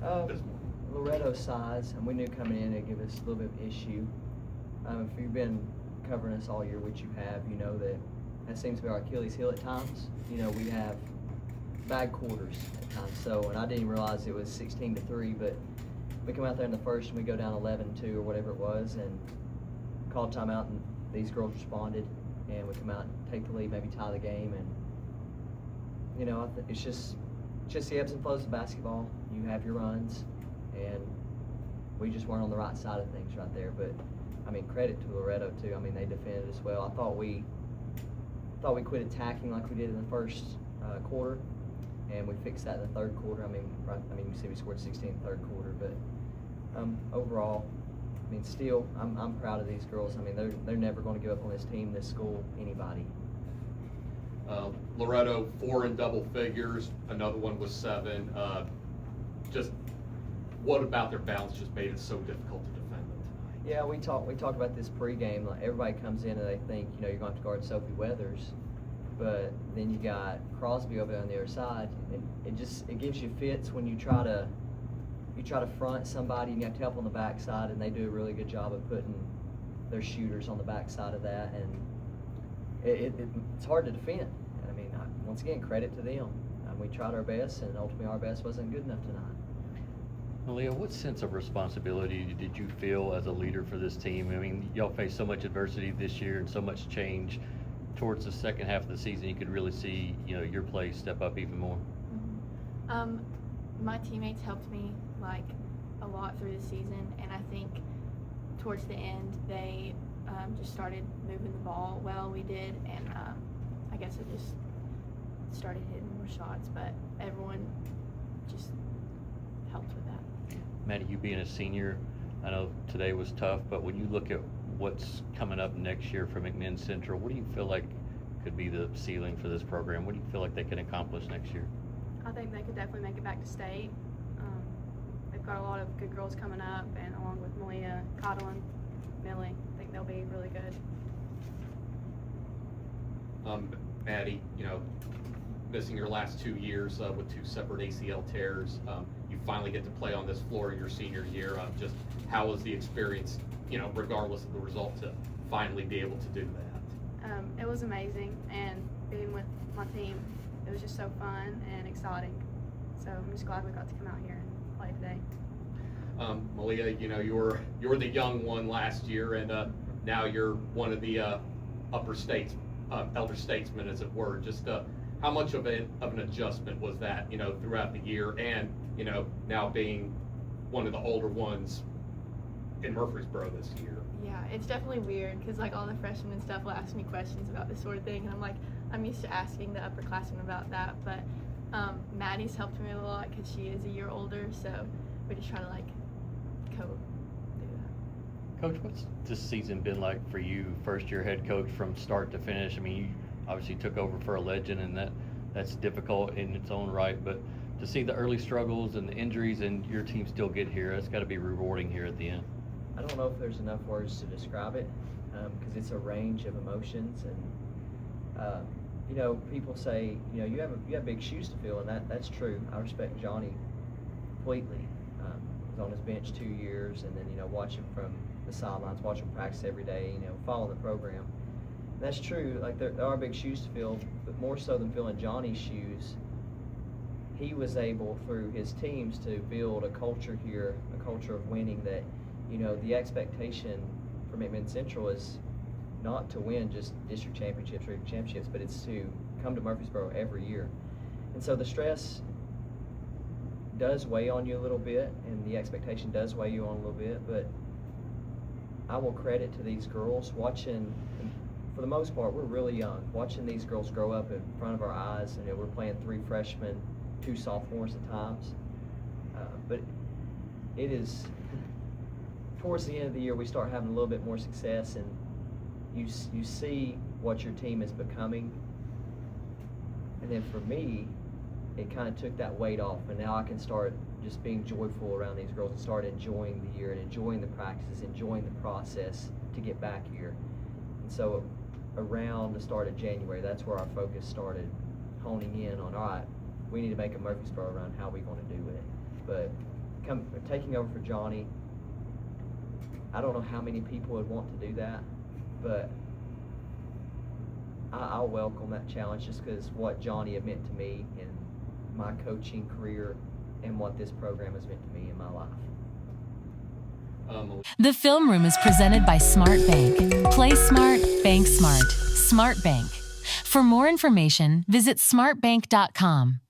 this Loretto's size, and we knew coming in it'd give us a little bit of issue. If you've been covering us all year, which you have, you know that seems to be our Achilles heel at times. You know, we have bad quarters at times. So, and I didn't even realize it was 16-3, but we come out there in the first and we go down 11-2 or whatever it was, and called timeout, and these girls responded, and we come out and take the lead, maybe tie the game, and you know, it's just the ebbs and flows of basketball. You have your runs, and we just weren't on the right side of things right there. But I mean, credit to Loretto too. I mean, they defended us well. I thought we quit attacking like we did in the first quarter, and we fixed that in the third quarter. I mean, you see we scored 16 in the third quarter, but overall, I mean, still, I'm proud of these girls. I mean, they're never going to give up on this team, this school, anybody. Loretto 4 in double figures. Another one was 7. Just what about their balance just made it so difficult to defend them tonight? Yeah, we talk about this pregame. Like, everybody comes in and they think, you know, you're going to have to guard Sophie Weathers, but then you got Crosby over there on the other side, and it gives you fits when you try to front somebody and you have to help on the backside, and they do a really good job of putting their shooters on the backside of that, and it's hard to defend. I mean, once again, credit to them. We tried our best, and ultimately our best wasn't good enough tonight. Malea, what sense of responsibility did you feel as a leader for this team? I mean, y'all faced so much adversity this year and so much change. Towards the second half of the season, you could really see, you know, your play step up even more. Mm-hmm. My teammates helped me like a lot through the season, and I think towards the end they just started moving the ball well. We did, and I guess it just started hitting more shots, but everyone just helped with that. Maddie, you being a senior, I know today was tough, but when you look at what's coming up next year for McMinn Central, what do you feel like could be the ceiling for this program? What do you feel like they can accomplish next year? I think they could definitely make it back to state. They've got a lot of good girls coming up, and along with Malea, Coddlin, Millie, I think they'll be really good. Maddie, you know, missing your last 2 years with 2 separate ACL tears, you finally get to play on this floor your senior year. Just how was the experience, you know, regardless of the result, to finally be able to do that? It was amazing, and being with my team, it was just so fun and exciting. So I'm just glad we got to come out here and play today. Malea, you know, you were the young one last year, and now you're one of the elder statesmen, as it were. Just how much of an adjustment was that, you know, throughout the year, and you know, now being one of the older ones in Murfreesboro this year? Yeah, it's definitely weird because like all the freshmen and stuff will ask me questions about this sort of thing, and I'm used to asking the upperclassmen about that, but Maddie's helped me a lot because she is a year older, so we just try to like do that. Coach, what's this season been like for you, first year head coach from start to finish? I mean, you obviously took over for a legend, and that's difficult in its own right, but to see the early struggles and the injuries and your team still get here, that's got to be rewarding here at the end. I don't know if there's enough words to describe it, because it's a range of emotions, and you know, people say, you know, you have big shoes to fill, and that's true. I respect Johnny completely. He was on his bench 2 years, and then, you know, watch him from the sidelines, watch him practice every day, you know, follow the program. And that's true. Like, there are big shoes to fill, but more so than filling Johnny's shoes, he was able, through his teams, to build a culture here, a culture of winning that, you know, the expectation for McMinn Central is not to win just district championships or championships, but it's to come to Murfreesboro every year. And so the stress does weigh on you a little bit, and the expectation does weigh you on a little bit, but I will credit to these girls watching, for the most part, we're really young, watching these girls grow up in front of our eyes, and we're playing 3 freshmen, 2 sophomores at times. But it is, towards the end of the year, we start having a little bit more success, and you see what your team is becoming. And then for me, it kind of took that weight off, and now I can start just being joyful around these girls and start enjoying the year and enjoying the practices, enjoying the process to get back here. And so around the start of January, that's where our focus started honing in on, all right, we need to make a Murfreesboro run, how are we going to do it? But taking over for Johnny, I don't know how many people would want to do that, but I'll welcome that challenge just because what Johnny had meant to me in my coaching career and what this program has meant to me in my life. The Film Room is presented by SmartBank. Play smart, bank smart. SmartBank. For more information, visit smartbank.com.